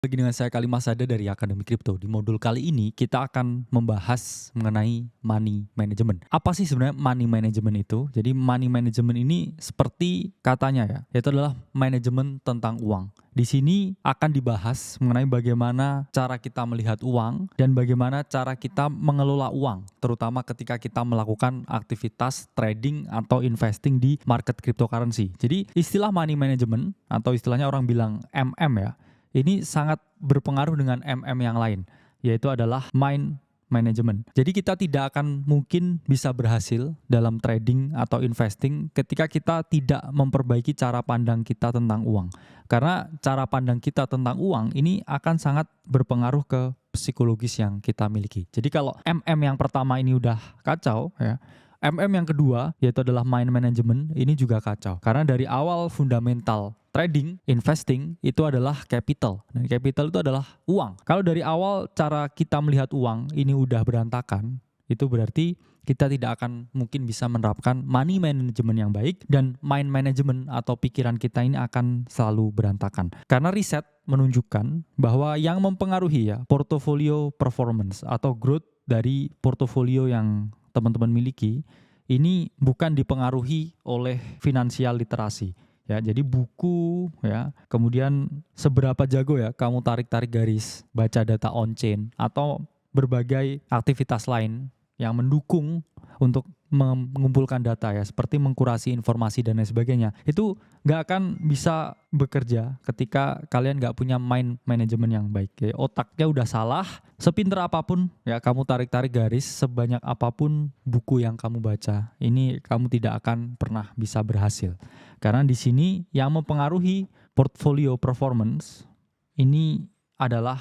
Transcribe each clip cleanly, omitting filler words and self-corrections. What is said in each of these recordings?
Lagi dengan saya Kalimas Sada dari Akademi Kripto. Di modul kali ini kita akan membahas mengenai money management. Apa sih sebenarnya money management itu? Jadi money management ini seperti katanya ya, yaitu adalah manajemen tentang uang. Di sini akan dibahas mengenai bagaimana cara kita melihat uang dan bagaimana cara kita mengelola uang, terutama ketika kita melakukan aktivitas trading atau investing di market cryptocurrency. Jadi istilah money management atau istilahnya orang bilang MM ya, ini sangat berpengaruh dengan MM yang lain, yaitu adalah mind management. Jadi kita tidak akan mungkin bisa berhasil dalam trading atau investing ketika kita tidak memperbaiki cara pandang kita tentang uang. Karena cara pandang kita tentang uang ini akan sangat berpengaruh ke psikologis yang kita miliki. Jadi kalau MM yang pertama ini udah kacau ya, MM yang kedua yaitu adalah mind management ini juga kacau. Karena dari awal fundamental trading, investing itu adalah capital. Dan capital itu adalah uang. Kalau dari awal cara kita melihat uang ini udah berantakan, itu berarti kita tidak akan mungkin bisa menerapkan money management yang baik dan mind management atau pikiran kita ini akan selalu berantakan. Karena riset menunjukkan bahwa yang mempengaruhi ya portfolio performance atau growth dari portofolio yang teman-teman miliki ini bukan dipengaruhi oleh finansial literasi. Ya, jadi buku ya, kemudian seberapa jago ya kamu tarik-tarik garis, baca data on-chain atau berbagai aktivitas lain yang mendukung untuk mengumpulkan data ya, seperti mengkurasi informasi dan lain sebagainya. Itu nggak akan bisa bekerja ketika kalian nggak punya mind management yang baik. Ya, otaknya udah salah, sepinter apapun ya kamu tarik-tarik garis, sebanyak apapun buku yang kamu baca, ini kamu tidak akan pernah bisa berhasil. Karena di sini yang mempengaruhi portfolio performance ini adalah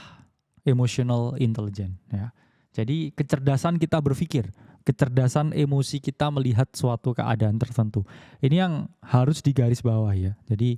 emotional intelligence ya. Jadi kecerdasan kita berpikir, kecerdasan emosi kita melihat suatu keadaan tertentu. Ini yang harus digarisbawahi ya. Jadi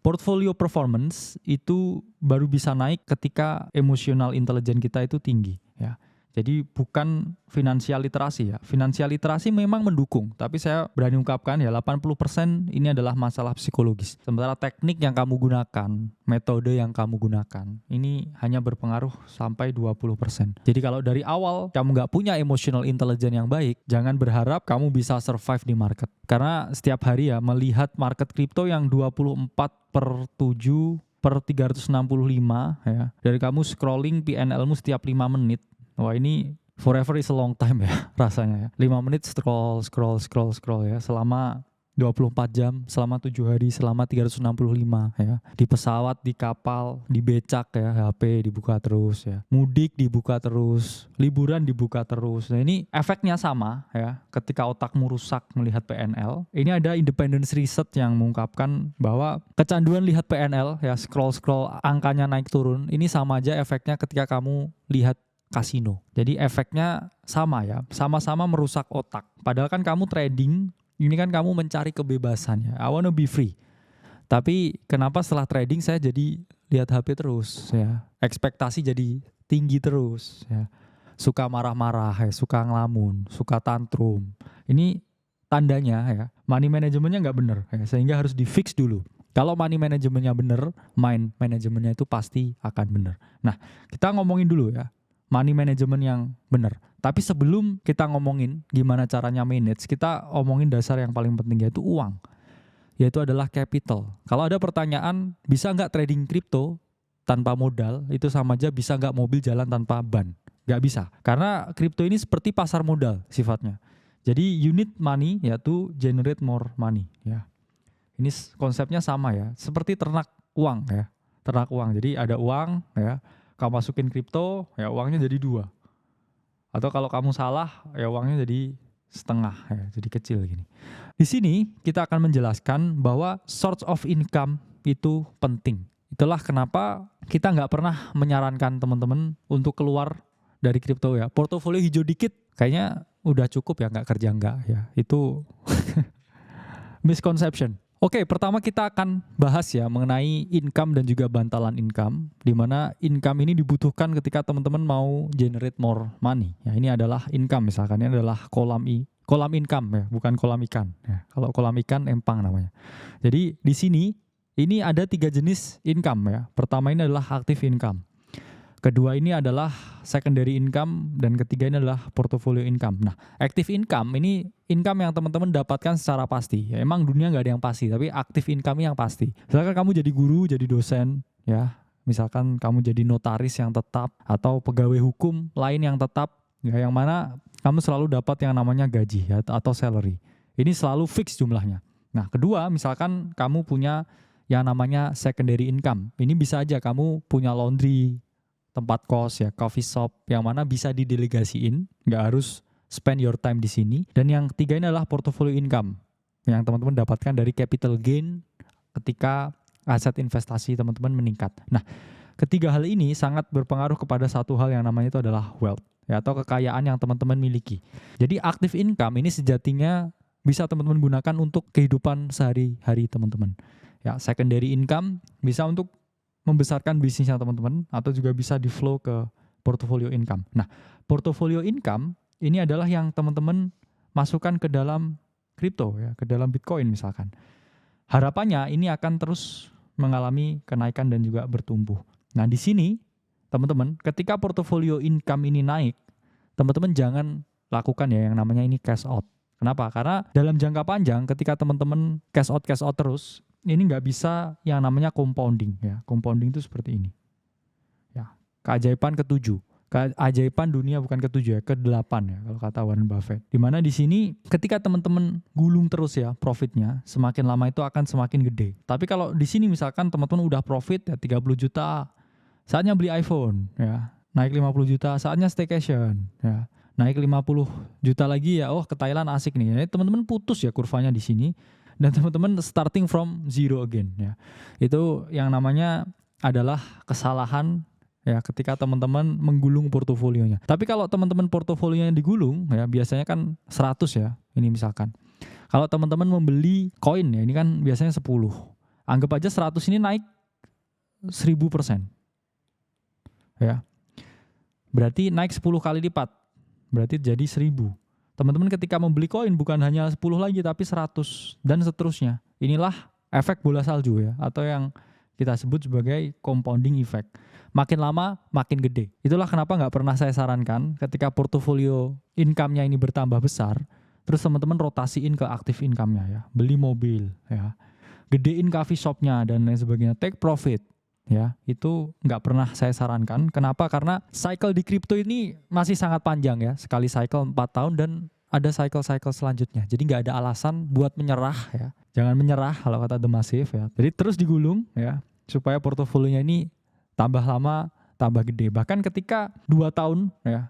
portfolio performance itu baru bisa naik ketika emotional intelligence kita itu tinggi ya. Jadi bukan finansial literasi ya. Finansial literasi memang mendukung, tapi saya berani ungkapkan ya 80% ini adalah masalah psikologis. Sementara teknik yang kamu gunakan, metode yang kamu gunakan, ini hanya berpengaruh sampai 20%. Jadi kalau dari awal kamu nggak punya emotional intelligence yang baik, jangan berharap kamu bisa survive di market. Karena setiap hari ya melihat market crypto yang 24/7/365 ya. Dari kamu scrolling PNL-mu setiap 5 menit. Wah ini forever is a long time ya rasanya ya. 5 menit scroll ya selama 24 jam, selama 7 hari, selama 365 ya. Di pesawat, di kapal, di becak ya, HP dibuka terus ya. Mudik dibuka terus, liburan dibuka terus. Nah ini efeknya sama ya. Ketika otakmu rusak melihat PNL, ini ada independence research yang mengungkapkan bahwa kecanduan lihat PNL ya, scroll angkanya naik turun, ini sama aja efeknya ketika kamu lihat kasino. Jadi efeknya sama ya, sama-sama merusak otak. Padahal kan kamu trading, ini kan kamu mencari kebebasan ya. I wanna be free. Tapi kenapa setelah trading saya jadi lihat HP terus ya. Ekspektasi jadi tinggi terus ya. Suka marah-marah ya, suka ngelamun, suka tantrum. Ini tandanya ya, money manajemennya nggak bener ya, sehingga harus di fix dulu. Kalau money manajemennya bener, mind manajemennya itu pasti akan bener. Nah, kita ngomongin dulu ya money management yang benar. Tapi sebelum kita ngomongin gimana caranya manage, kita omongin dasar yang paling penting yaitu uang. Yaitu adalah capital. Kalau ada pertanyaan, bisa nggak trading crypto tanpa modal? Itu sama aja bisa nggak mobil jalan tanpa ban? Nggak bisa. Karena crypto ini seperti pasar modal sifatnya. Jadi unit money yaitu generate more money. Ya. Ini konsepnya sama ya. Seperti ternak uang ya. Ternak uang. Jadi ada uang ya. Kamu masukin kripto, ya uangnya jadi 2. Atau kalau kamu salah, ya uangnya jadi setengah, ya, jadi kecil gini. Di sini kita akan menjelaskan bahwa source of income itu penting. Itulah kenapa kita nggak pernah menyarankan teman-teman untuk keluar dari kripto ya. Portofolio hijau dikit, kayaknya udah cukup ya, nggak kerja nggak ya. Itu misconception. Oke, pertama kita akan bahas ya mengenai income dan juga bantalan income, di mana income ini dibutuhkan ketika teman-teman mau generate more money. Ya, ini adalah income misalkan, ini adalah kolam income ya, bukan kolam ikan. Ya, kalau kolam ikan empang namanya. Jadi di sini ini ada 3 jenis income ya. Pertama ini adalah active income. Kedua ini adalah secondary income, dan ketiga ini adalah portfolio income. Nah, active income ini income yang teman-teman dapatkan secara pasti. Ya, emang dunia nggak ada yang pasti, tapi active income yang pasti. Misalkan kamu jadi guru, jadi dosen, ya. Misalkan kamu jadi notaris yang tetap atau pegawai hukum lain yang tetap, ya, yang mana kamu selalu dapat yang namanya gaji ya, atau salary. Ini selalu fix jumlahnya. Nah, kedua, misalkan kamu punya yang namanya secondary income. Ini bisa aja kamu punya laundry, tempat kos ya, coffee shop, yang mana bisa didelegasiin, nggak harus spend your time di sini. Dan yang ketiga ini adalah portfolio income yang teman-teman dapatkan dari capital gain ketika aset investasi teman-teman meningkat. Nah, ketiga hal ini sangat berpengaruh kepada satu hal yang namanya itu adalah wealth ya, atau kekayaan yang teman-teman miliki. Jadi active income ini sejatinya bisa teman-teman gunakan untuk kehidupan sehari-hari teman-teman. Ya, secondary income bisa untuk membesarkan bisnisnya teman-teman, atau juga bisa di flow ke portfolio income. Nah, portfolio income ini adalah yang teman-teman masukkan ke dalam kripto ya, ke dalam Bitcoin misalkan. Harapannya ini akan terus mengalami kenaikan dan juga bertumbuh. Nah, di sini teman-teman, ketika portfolio income ini naik, teman-teman jangan lakukan ya yang namanya ini cash out. Kenapa? Karena dalam jangka panjang ketika teman-teman cash out terus, ini nggak bisa yang namanya compounding ya. Compounding itu seperti ini. Ya, keajaiban ke-7. Keajaiban dunia bukan ke-7 ya, ke-8 ya kalau kata Warren Buffett. Dimana di sini ketika teman-teman gulung terus ya profitnya, semakin lama itu akan semakin gede. Tapi kalau di sini misalkan teman-teman udah profit ya 30 juta, saatnya beli iPhone ya. Naik 50 juta, saatnya staycation ya. Naik 50 juta lagi ya, oh ke Thailand asik nih. Ya, teman-teman putus ya kurvanya di sini. Dan teman-teman starting from zero again ya. Itu yang namanya adalah kesalahan ya ketika teman-teman menggulung portofolionya. Tapi kalau teman-teman portofolionya digulung ya, biasanya kan 100 ya. Ini misalkan. Kalau teman-teman membeli koin ya, ini kan biasanya 10. Anggap aja 100 ini naik 1000%. Ya. Berarti naik 10 kali lipat. Berarti jadi 1000. Teman-teman ketika membeli koin bukan hanya 10 lagi tapi 100 dan seterusnya. Inilah efek bola salju ya, atau yang kita sebut sebagai compounding effect. Makin lama makin gede. Itulah kenapa nggak pernah saya sarankan ketika portofolio income-nya ini bertambah besar, terus teman-teman rotasiin ke active income-nya ya. Beli mobil ya. Gedein coffee shop-nya dan lain sebagainya. Take profit. Ya, itu nggak pernah saya sarankan. Kenapa? Karena cycle di kripto ini masih sangat panjang ya. Sekali cycle 4 tahun dan ada cycle-cycle selanjutnya. Jadi nggak ada alasan buat menyerah ya. Jangan menyerah kalau kata The Massive ya. Jadi terus digulung ya, supaya portofolionya ini tambah lama, tambah gede. Bahkan ketika 2 tahun ya,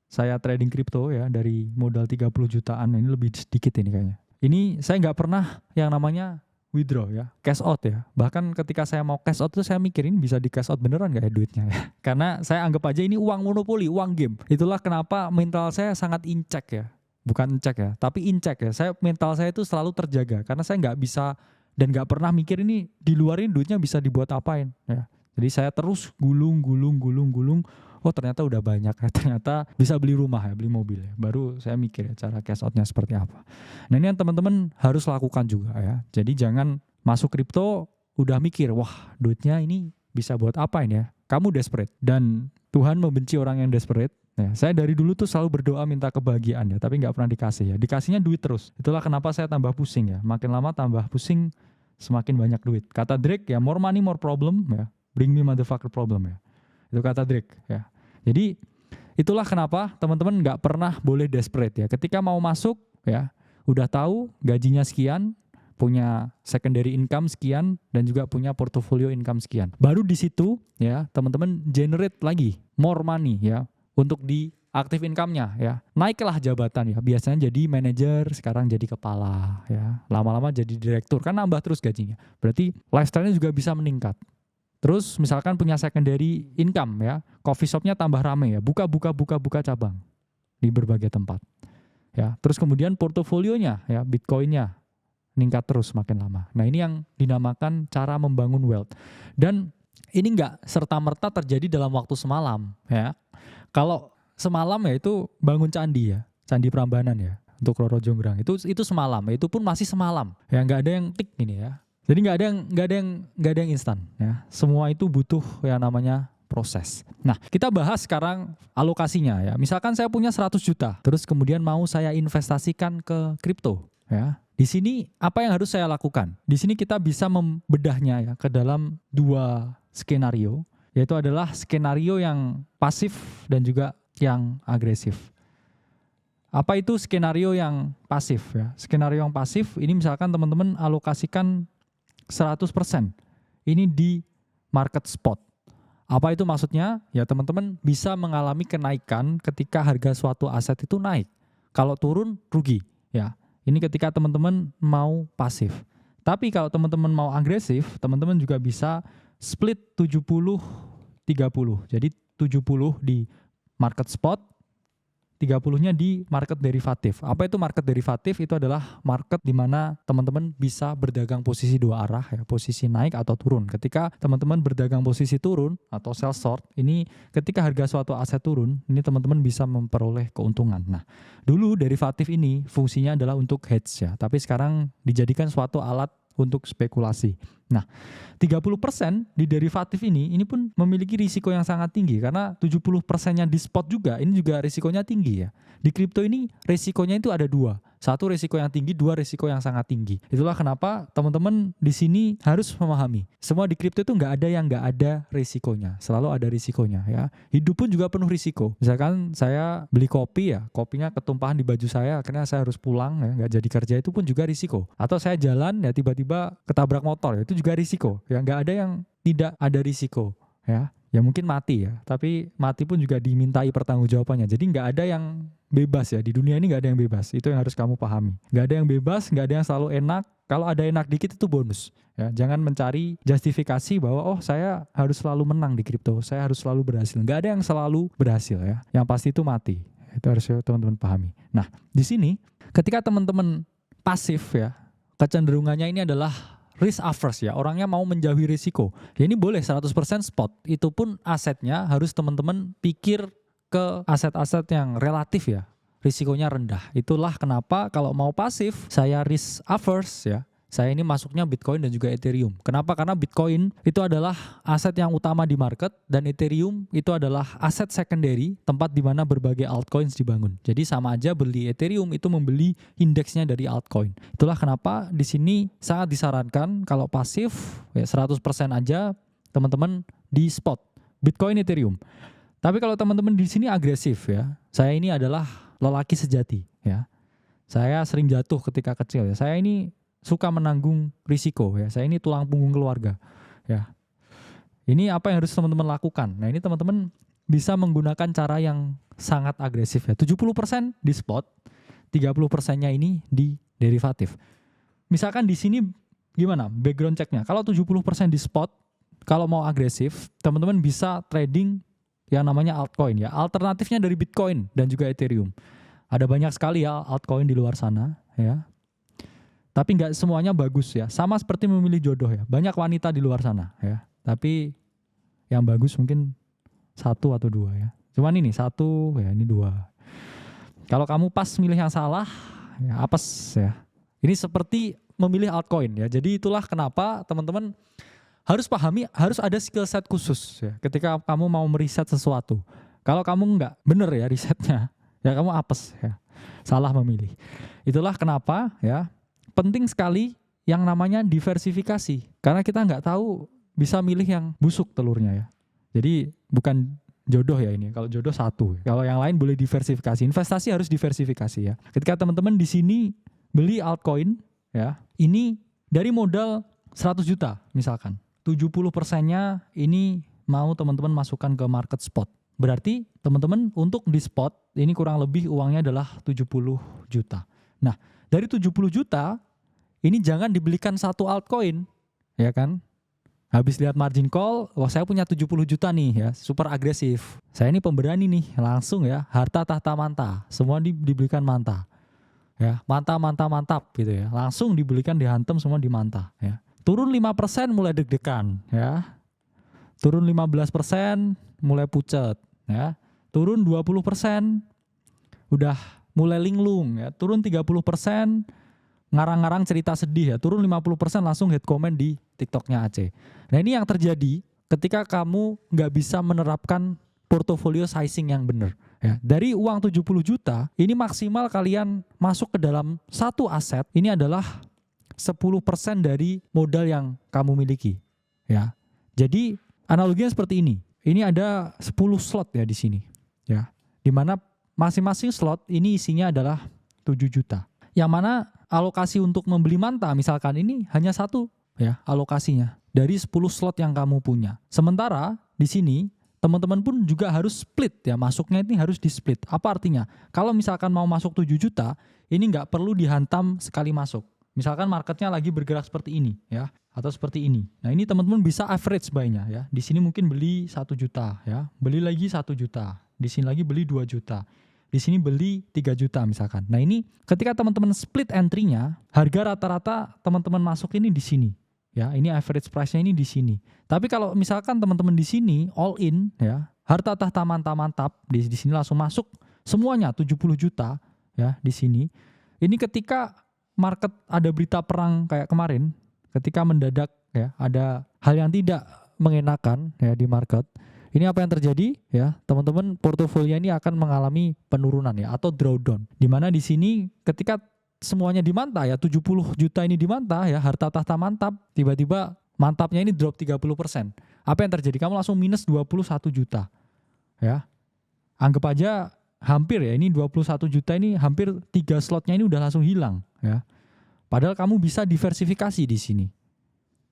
saya trading kripto ya, dari modal 30 jutaan, ini lebih sedikit ini kayaknya. Ini saya nggak pernah yang namanya withdraw ya, cash out ya. Bahkan ketika saya mau cash out itu saya mikirin bisa di cash out beneran gak ya duitnya ya. Karena saya anggap aja ini uang monopoli, uang game. Itulah kenapa mental saya sangat incek ya. Bukan cek ya, tapi incek ya. Mental saya itu selalu terjaga karena saya nggak bisa dan nggak pernah mikir ini di luar ini duitnya bisa dibuat apain ya. Jadi saya terus gulung. Oh ternyata udah banyak ya, ternyata bisa beli rumah ya, beli mobil ya. Baru saya mikir ya cara cash outnya seperti apa. Nah ini yang teman-teman harus lakukan juga ya. Jadi jangan masuk kripto udah mikir, wah duitnya ini bisa buat apa ini ya. Kamu desperate dan Tuhan membenci orang yang desperate. Ya, saya dari dulu tuh selalu berdoa minta kebahagiaan ya, tapi nggak pernah dikasih ya. Dikasihnya duit terus. Itulah kenapa saya tambah pusing ya. Makin lama tambah pusing, semakin banyak duit. Kata Drake ya, more money more problem ya. Bring me motherfucker problem ya. Itu kata Drake ya. Jadi itulah kenapa teman-teman nggak pernah boleh desperate ya. Ketika mau masuk ya, udah tahu gajinya sekian, punya secondary income sekian, dan juga punya portfolio income sekian. Baru di situ ya teman-teman generate lagi more money ya untuk di active income-nya ya. Naiklah jabatan ya. Biasanya jadi manajer, sekarang jadi kepala ya. Lama-lama jadi direktur, kan nambah terus gajinya. Berarti lifestyle-nya juga bisa meningkat. Terus misalkan punya secondary income ya, coffee shop-nya tambah rame ya, buka cabang di berbagai tempat. Ya, terus kemudian portofolionya ya, Bitcoin-nya meningkat terus makin lama. Nah, ini yang dinamakan cara membangun wealth. Dan ini enggak serta-merta terjadi dalam waktu semalam ya. Kalau semalam ya itu bangun candi ya, Candi Prambanan ya, untuk Roro Jonggrang. Itu semalam, itu pun masih semalam. Ya enggak ada yang tik ini ya. Jadi nggak ada yang instan ya. Semua itu butuh yang namanya proses. Nah, kita bahas sekarang alokasinya ya. Misalkan saya punya 100 juta, terus kemudian mau saya investasikan ke kripto ya. Di sini apa yang harus saya lakukan? Di sini kita bisa membedahnya ya ke dalam 2 skenario, yaitu adalah skenario yang pasif dan juga yang agresif. Apa itu skenario yang pasif ya? Skenario yang pasif ini misalkan teman-teman alokasikan 100%. Ini di market spot. Apa itu maksudnya? Ya teman-teman bisa mengalami kenaikan ketika harga suatu aset itu naik. Kalau turun rugi ya. Ini ketika teman-teman mau pasif. Tapi kalau teman-teman mau agresif, teman-teman juga bisa split 70-30. Jadi 70 di market spot, 30-nya di market derivatif. Apa itu market derivatif? Itu adalah market di mana teman-teman bisa berdagang posisi 2 arah ya, posisi naik atau turun. Ketika teman-teman berdagang posisi turun atau sell short, ini ketika harga suatu aset turun, ini teman-teman bisa memperoleh keuntungan. Nah, dulu derivatif ini fungsinya adalah untuk hedge ya, tapi sekarang dijadikan suatu alat untuk spekulasi. Nah, 30% di derivatif ini pun memiliki risiko yang sangat tinggi karena 70%-nya di spot juga, ini juga risikonya tinggi ya. Di kripto ini risikonya itu ada 2. 1 risiko yang tinggi, 2 risiko yang sangat tinggi. Itulah kenapa teman-teman di sini harus memahami. Semua di kripto itu nggak ada yang nggak ada risikonya. Selalu ada risikonya ya. Hidup pun juga penuh risiko. Misalkan saya beli kopi ya, kopinya ketumpahan di baju saya, akhirnya saya harus pulang ya, nggak jadi kerja, itu pun juga risiko. Atau saya jalan ya tiba-tiba ketabrak motor ya, itu juga risiko. Ya nggak ada yang tidak ada risiko ya. Ya mungkin mati ya, tapi mati pun juga dimintai pertanggungjawabannya. Jadi nggak ada yang bebas ya, di dunia ini nggak ada yang bebas. Itu yang harus kamu pahami. Nggak ada yang bebas, nggak ada yang selalu enak. Kalau ada enak dikit itu bonus ya. Jangan mencari justifikasi bahwa oh saya harus selalu menang di kripto, saya harus selalu berhasil. Nggak ada yang selalu berhasil ya. Yang pasti itu mati. Itu harus teman-teman pahami. Nah di sini ketika teman-teman pasif ya, kecenderungannya ini adalah risk averse ya, orangnya mau menjauhi risiko. Ya ini boleh 100% spot, itu pun asetnya harus teman-teman pikir ke aset-aset yang relatif ya, risikonya rendah. Itulah kenapa kalau mau pasif, saya risk averse ya. Saya ini masuknya Bitcoin dan juga Ethereum. Kenapa? Karena Bitcoin itu adalah aset yang utama di market dan Ethereum itu adalah aset secondary, tempat di mana berbagai altcoins dibangun. Jadi sama aja beli Ethereum itu membeli indeksnya dari altcoin. Itulah kenapa di sini sangat disarankan kalau pasif ya 100% aja teman-teman di spot Bitcoin Ethereum. Tapi kalau teman-teman di sini agresif ya. Saya ini adalah lelaki sejati ya. Saya sering jatuh ketika kecil ya. Saya ini suka menanggung risiko ya. Saya ini tulang punggung keluarga ya. Ini apa yang harus teman-teman lakukan. Nah ini teman-teman bisa menggunakan cara yang sangat agresif ya. 70% di spot, 30%-nya ini di derivatif. Misalkan di sini gimana background checknya? Kalau 70% di spot, kalau mau agresif, teman-teman bisa trading yang namanya altcoin ya. Alternatifnya dari Bitcoin dan juga Ethereum. Ada banyak sekali ya altcoin di luar sana ya. Tapi nggak semuanya bagus ya. Sama seperti memilih jodoh ya. Banyak wanita di luar sana ya. Tapi yang bagus mungkin 1 atau 2 ya. Cuman ini 1 ya, ini 2. Kalau kamu pas milih yang salah ya apes ya. Ini seperti memilih altcoin ya. Jadi itulah kenapa teman-teman harus pahami, harus ada skill set khusus ya. Ketika kamu mau meriset sesuatu. Kalau kamu nggak bener ya risetnya, ya kamu apes ya. Salah memilih. Itulah kenapa ya. Penting sekali yang namanya diversifikasi. Karena kita nggak tahu bisa milih yang busuk telurnya ya. Jadi bukan jodoh ya ini. Kalau jodoh 1. Kalau yang lain boleh diversifikasi. Investasi harus diversifikasi ya. Ketika teman-teman di sini beli altcoin ya. Ini dari modal 100 juta misalkan. 70%-nya ini mau teman-teman masukkan ke market spot. Berarti teman-teman untuk di spot ini kurang lebih uangnya adalah 70 juta. Nah dari 70 juta ini jangan dibelikan 1 altcoin, ya kan? Habis lihat margin call, wah saya punya 70 juta nih ya, super agresif. Saya ini pemberani nih, langsung ya, harta tahta manta, semua dibelikan manta. Ya, mantap gitu ya. Langsung dibelikan, dihantam semua di manta ya. Turun 5% mulai deg-degan ya. Turun 15% mulai pucet ya. Turun 20% udah mulai linglung ya. Turun 30% ngarang-ngarang cerita sedih ya, turun 50% langsung hate comment di TikToknya Aceh. Nah ini yang terjadi ketika kamu nggak bisa menerapkan portofolio sizing yang benar. Ya, dari uang 70 juta, ini maksimal kalian masuk ke dalam satu aset, ini adalah 10% dari modal yang kamu miliki. Ya, jadi analoginya seperti ini. Ini ada 10 slot ya di sini. Ya, di mana masing-masing slot ini isinya adalah 7 juta. Yang mana alokasi untuk membeli manta misalkan ini hanya satu ya alokasinya dari 10 slot yang kamu punya. Sementara di sini teman-teman pun juga harus split ya, masuknya ini harus di split. Apa artinya? Kalau misalkan mau masuk 7 juta, ini nggak perlu dihantam sekali masuk. Misalkan marketnya lagi bergerak seperti ini ya, atau seperti ini. Nah ini teman-teman bisa average buy-nya ya. Di sini mungkin beli 1 juta ya, beli lagi 1 juta. Di sini lagi beli 2 juta. Di sini beli 3 juta misalkan. Nah ini ketika teman-teman split entry-nya, harga rata-rata teman-teman masuk ini di sini. Ya, ini average price-nya ini di sini. Tapi kalau misalkan teman-teman di sini all in ya, harta tahta mantap di sini langsung masuk semuanya 70 juta ya di sini. Ini ketika market ada berita perang kayak kemarin, ketika mendadak ya ada hal yang tidak mengenakan ya di market. Ini apa yang terjadi ya? Teman-teman portofolio ini akan mengalami penurunan ya atau drawdown. Di mana di sini ketika semuanya dimantah ya, 70 juta ini dimantah ya, harta tahta mantap, tiba-tiba mantapnya ini drop 30%. Apa yang terjadi? Kamu langsung minus 21 juta. Ya. Anggap aja hampir ya, ini 21 juta ini hampir 3 slotnya ini udah langsung hilang ya. Padahal kamu bisa diversifikasi di sini.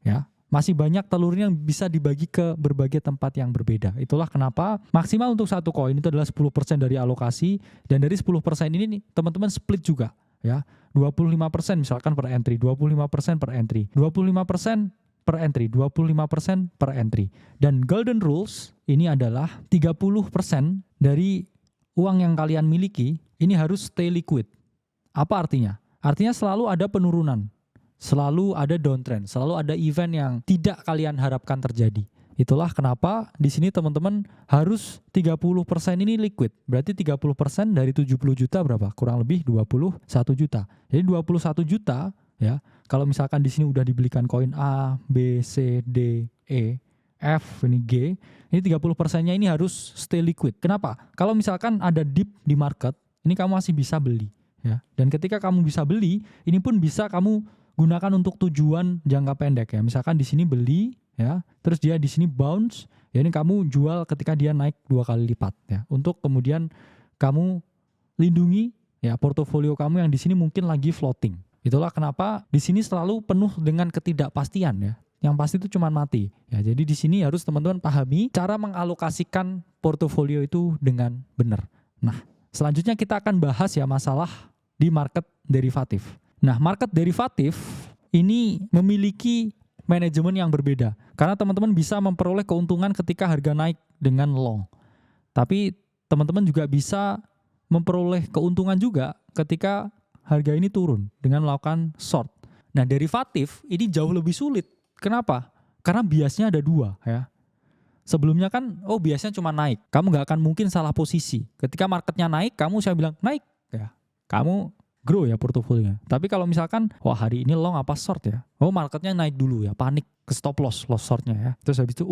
Ya. Masih banyak telurnya yang bisa dibagi ke berbagai tempat yang berbeda. Itulah kenapa maksimal untuk satu koin itu adalah 10% dari alokasi, dan dari 10% ini nih, teman-teman split juga. Ya, 25% misalkan per entry, 25% per entry, 25% per entry, 25% per entry. Dan golden rules ini adalah 30% dari uang yang kalian miliki ini harus stay liquid. Apa artinya? Artinya selalu ada penurunan, selalu ada downtrend, selalu ada event yang tidak kalian harapkan terjadi. Itulah kenapa di sini teman-teman harus 30% ini liquid. Berarti 30% dari 70 juta berapa? Kurang lebih 21 juta. Jadi 21 juta ya. Kalau misalkan di sini udah dibelikan koin A, B, C, D, E, F, ini G, ini 30%-nya ini harus stay liquid. Kenapa? Kalau misalkan ada dip di market, ini kamu masih bisa beli ya. Dan ketika kamu bisa beli, ini pun bisa kamu gunakan untuk tujuan jangka pendek ya. Misalkan di sini beli ya, terus dia di sini bounce, ya ini kamu jual ketika dia naik 2 kali lipat ya, untuk kemudian kamu lindungi ya portofolio kamu yang di sini mungkin lagi floating. Itulah kenapa di sini selalu penuh dengan ketidakpastian ya. Yang pasti itu cuma mati ya. Jadi di sini harus teman-teman pahami cara mengalokasikan portofolio itu dengan benar. Nah, selanjutnya kita akan bahas ya masalah di market derivatif. Nah, market derivatif ini memiliki manajemen yang berbeda. Karena teman-teman bisa memperoleh keuntungan ketika harga naik dengan long. Tapi teman-teman juga bisa memperoleh keuntungan juga ketika harga ini turun dengan melakukan short. Nah, derivatif ini jauh lebih sulit. Kenapa? Karena biasnya ada 2 ya. Sebelumnya kan, biasanya cuma naik. Kamu gak akan mungkin salah posisi. Ketika marketnya naik, saya bilang naik ya. Kamu grow ya portofolionya. Tapi kalau misalkan, hari ini long apa short ya? Marketnya naik dulu ya, panik ke stop loss shortnya ya. Terus habis itu,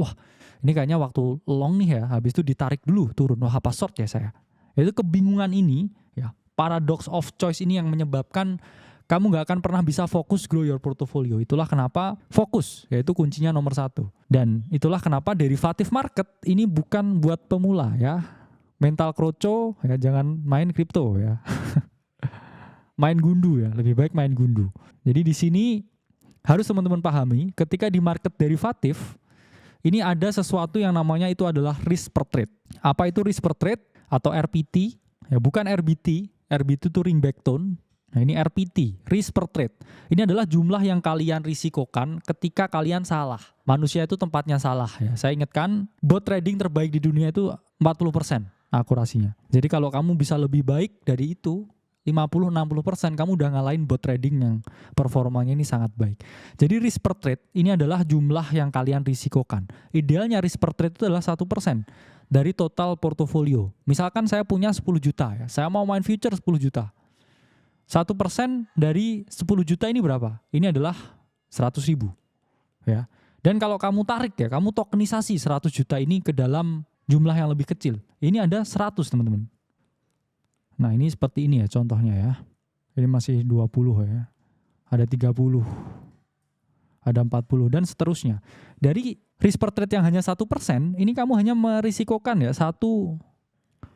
ini kayaknya waktu long nih ya, habis itu ditarik dulu turun, apa short ya saya? Itu kebingungan ini ya, paradox of choice ini yang menyebabkan kamu gak akan pernah bisa fokus grow your portfolio. Itulah kenapa fokus, yaitu kuncinya nomor 1. Dan itulah kenapa derivatif market ini bukan buat pemula ya. Mental kroco ya, jangan main kripto ya. Main gundu ya, lebih baik main gundu. Jadi di sini harus teman-teman pahami, ketika di market derivatif ini ada sesuatu yang namanya itu adalah risk per trade. Apa itu risk per trade atau RPT? Ya, bukan RBT. RBT itu ringback tone. Nah, ini RPT, risk per trade. Ini adalah jumlah yang kalian risikokan ketika kalian salah. Manusia itu tempatnya salah ya. Saya ingatkan, bot trading terbaik di dunia itu 40% akurasinya. Jadi kalau kamu bisa lebih baik dari itu, 50-60% kamu udah ngalahin bot trading yang performanya ini sangat baik. Jadi risk per trade ini adalah jumlah yang kalian risikokan. Idealnya risk per trade itu adalah 1% dari total portofolio. Misalkan saya punya 10 juta ya, saya mau main future 10 juta. 1% dari 10 juta ini berapa? Ini adalah 100.000 ya. Dan kalau kamu tarik ya, kamu tokenisasi 100 juta ini ke dalam jumlah yang lebih kecil. Ini ada 100 teman-teman. Nah ini seperti ini ya contohnya ya. Ini masih 20 ya. Ada 30. Ada 40 dan seterusnya. Dari risk per trade yang hanya 1%, ini kamu hanya merisikokan ya 1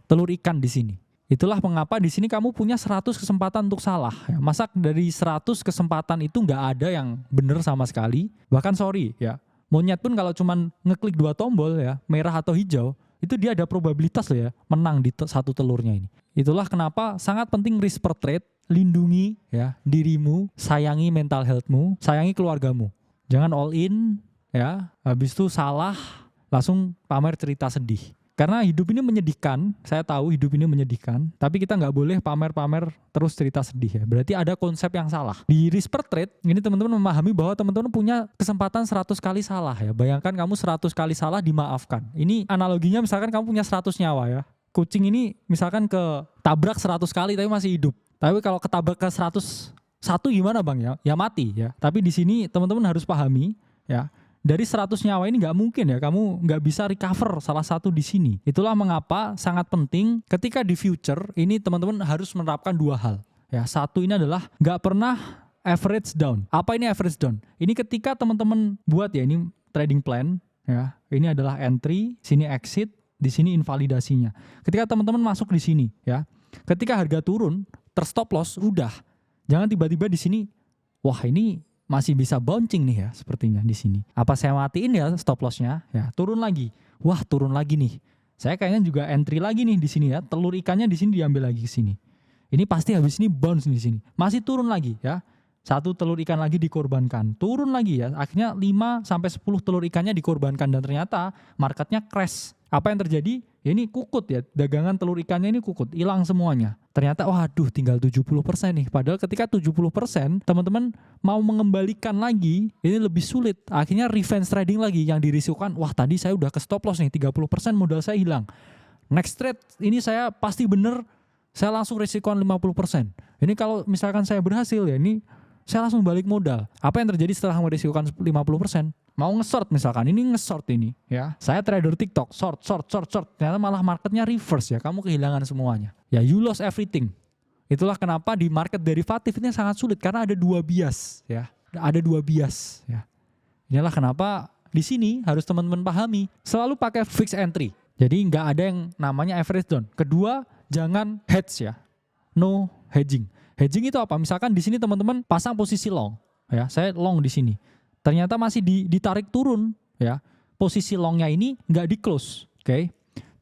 telur ikan di sini. Itulah mengapa di sini kamu punya 100 kesempatan untuk salah. Masa dari 100 kesempatan itu nggak ada yang benar sama sekali. Bahkan sorry ya, monyet pun kalau cuman ngeklik 2 tombol ya, merah atau hijau, itu dia ada probabilitas loh ya menang di 1 telurnya ini. Itulah kenapa sangat penting risk per trade. Lindungi ya dirimu, sayangi mental healthmu, sayangi keluargamu. Jangan all in ya, habis itu salah langsung pamer cerita sedih. Karena hidup ini menyedihkan, saya tahu hidup ini menyedihkan, tapi kita nggak boleh pamer-pamer terus cerita sedih ya. Berarti ada konsep yang salah. Di risk per trade, ini teman-teman memahami bahwa teman-teman punya kesempatan 100 kali salah ya. Bayangkan kamu 100 kali salah dimaafkan. Ini analoginya misalkan kamu punya 100 nyawa ya. Kucing ini misalkan ketabrak 100 kali tapi masih hidup. Tapi kalau ketabrak ke 101 gimana bang ya? Ya mati ya. Tapi di sini teman-teman harus pahami ya. Dari 100 nyawa ini nggak mungkin ya kamu nggak bisa recover salah satu di sini. Itulah mengapa sangat penting ketika di future ini teman-teman harus menerapkan 2 hal. Ya, satu ini adalah nggak pernah average down. Apa ini average down? Ini ketika teman-teman buat ya ini trading plan ya. Ini adalah entry, sini exit, di sini invalidasinya. Ketika teman-teman masuk di sini ya. Ketika harga turun, terstop loss udah. Jangan tiba-tiba di sini wah ini masih bisa bouncing nih ya sepertinya di sini. Apa saya matiin ya stop lossnya? Ya turun lagi. Wah turun lagi nih. Saya kayaknya juga entry lagi nih di sini ya. Telur ikannya di sini diambil lagi ke sini. Ini pasti habis ini bounce di sini. Masih turun lagi ya. 1 telur ikan lagi dikorbankan. Turun lagi ya. Akhirnya 5 sampai 10 telur ikannya dikorbankan dan ternyata marketnya crash. Apa yang terjadi? Ya ini kukut ya. Dagangan telur ikannya ini kukut. Hilang semuanya. Ternyata waduh tinggal 70% nih. Padahal ketika 70% teman-teman mau mengembalikan lagi ini lebih sulit. Akhirnya revenge trading lagi yang dirisikokan. Wah tadi saya udah ke stop loss nih 30% modal saya hilang. Next trade ini saya pasti bener. Saya langsung risikokan 50%. Ini kalau misalkan saya berhasil ya ini saya langsung balik modal. Apa yang terjadi setelah merisikokan 50%? Mau nge-short misalkan, ini nge-short ini ya. Saya trader TikTok, short. Ternyata malah marketnya reverse ya, kamu kehilangan semuanya. Ya you lost everything. Itulah kenapa di market derivatif ini sangat sulit karena ada 2 bias ya. Ada 2 bias ya. Inilah kenapa di sini harus teman-teman pahami, selalu pakai fixed entry. Jadi nggak ada yang namanya average down. Kedua, jangan hedge ya. No hedging. Hedging itu apa? Misalkan di sini teman-teman pasang posisi long ya. Saya long di sini. Ternyata masih ditarik turun ya. Posisi longnya ini nggak di close, oke?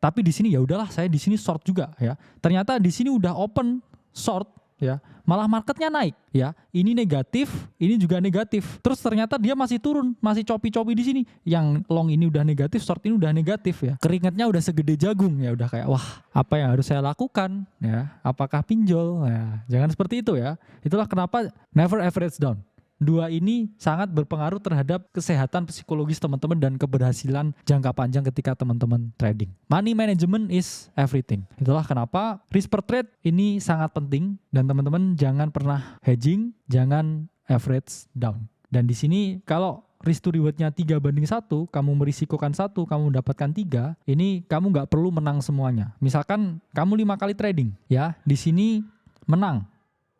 Tapi di sini ya udahlah saya di sini short juga ya. Ternyata di sini udah open short ya. Malah marketnya naik ya. Ini negatif, ini juga negatif. Terus ternyata dia masih turun, masih copi-copi di sini. Yang long ini udah negatif, short ini udah negatif ya. Keringatnya udah segede jagung ya, udah kayak wah, apa yang harus saya lakukan ya? Apakah pinjol? Ya, jangan seperti itu ya. Itulah kenapa never average down. 2 ini sangat berpengaruh terhadap kesehatan psikologis teman-teman dan keberhasilan jangka panjang ketika teman-teman trading. Money management is everything. Itulah kenapa risk per trade ini sangat penting dan teman-teman jangan pernah hedging, jangan average down. Dan di sini kalau risk to rewardnya 3:1, kamu merisikokan 1, kamu mendapatkan 3, ini kamu nggak perlu menang semuanya. Misalkan kamu 5 kali trading, ya di sini menang,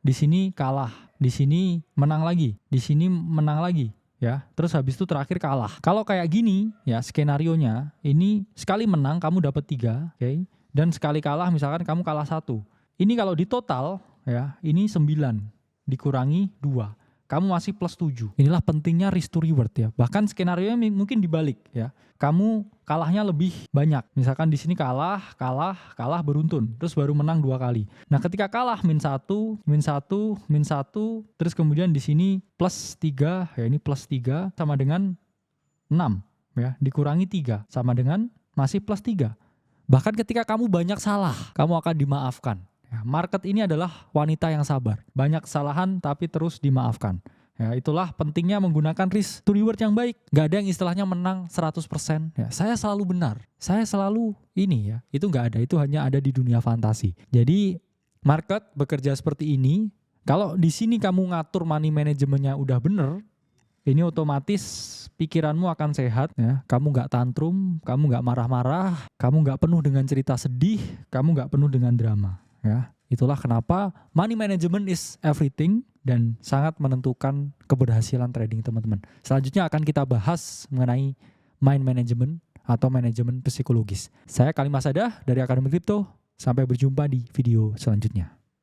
di sini kalah. Di sini menang lagi, di sini menang lagi, ya. Terus habis itu terakhir kalah. Kalau kayak gini, ya skenarionya, ini sekali menang kamu dapat 3, oke? Dan sekali kalah misalkan kamu kalah 1. Ini kalau di total, ya, ini 9 dikurangi 2. Kamu masih plus 7. Inilah pentingnya risk to reward ya. Bahkan skenarionya mungkin dibalik ya. Kamu kalahnya lebih banyak. Misalkan di sini kalah beruntun. Terus baru menang 2 kali. Nah ketika kalah min 1, terus kemudian di sini plus 3, ya ini plus 3 sama dengan 6 ya. Dikurangi 3 sama dengan masih plus 3. Bahkan ketika kamu banyak salah, kamu akan dimaafkan. Ya, market ini adalah wanita yang sabar. Banyak kesalahan tapi terus dimaafkan. Ya, itulah pentingnya menggunakan risk to reward yang baik. Gak ada yang istilahnya menang 100%. Ya, saya selalu benar. Saya selalu ini ya. Itu gak ada. Itu hanya ada di dunia fantasi. Jadi market bekerja seperti ini Kalau di sini kamu ngatur money manajemennya udah bener, ini otomatis pikiranmu akan sehat ya. Kamu nggak tantrum, kamu nggak marah-marah, kamu nggak penuh dengan cerita sedih, kamu nggak penuh dengan drama ya. Itulah kenapa money management is everything dan sangat menentukan keberhasilan trading teman-teman. Selanjutnya akan kita bahas mengenai mind management atau manajemen psikologis. Saya Khalil Masadah dari Akademi Kripto. Sampai berjumpa di video selanjutnya.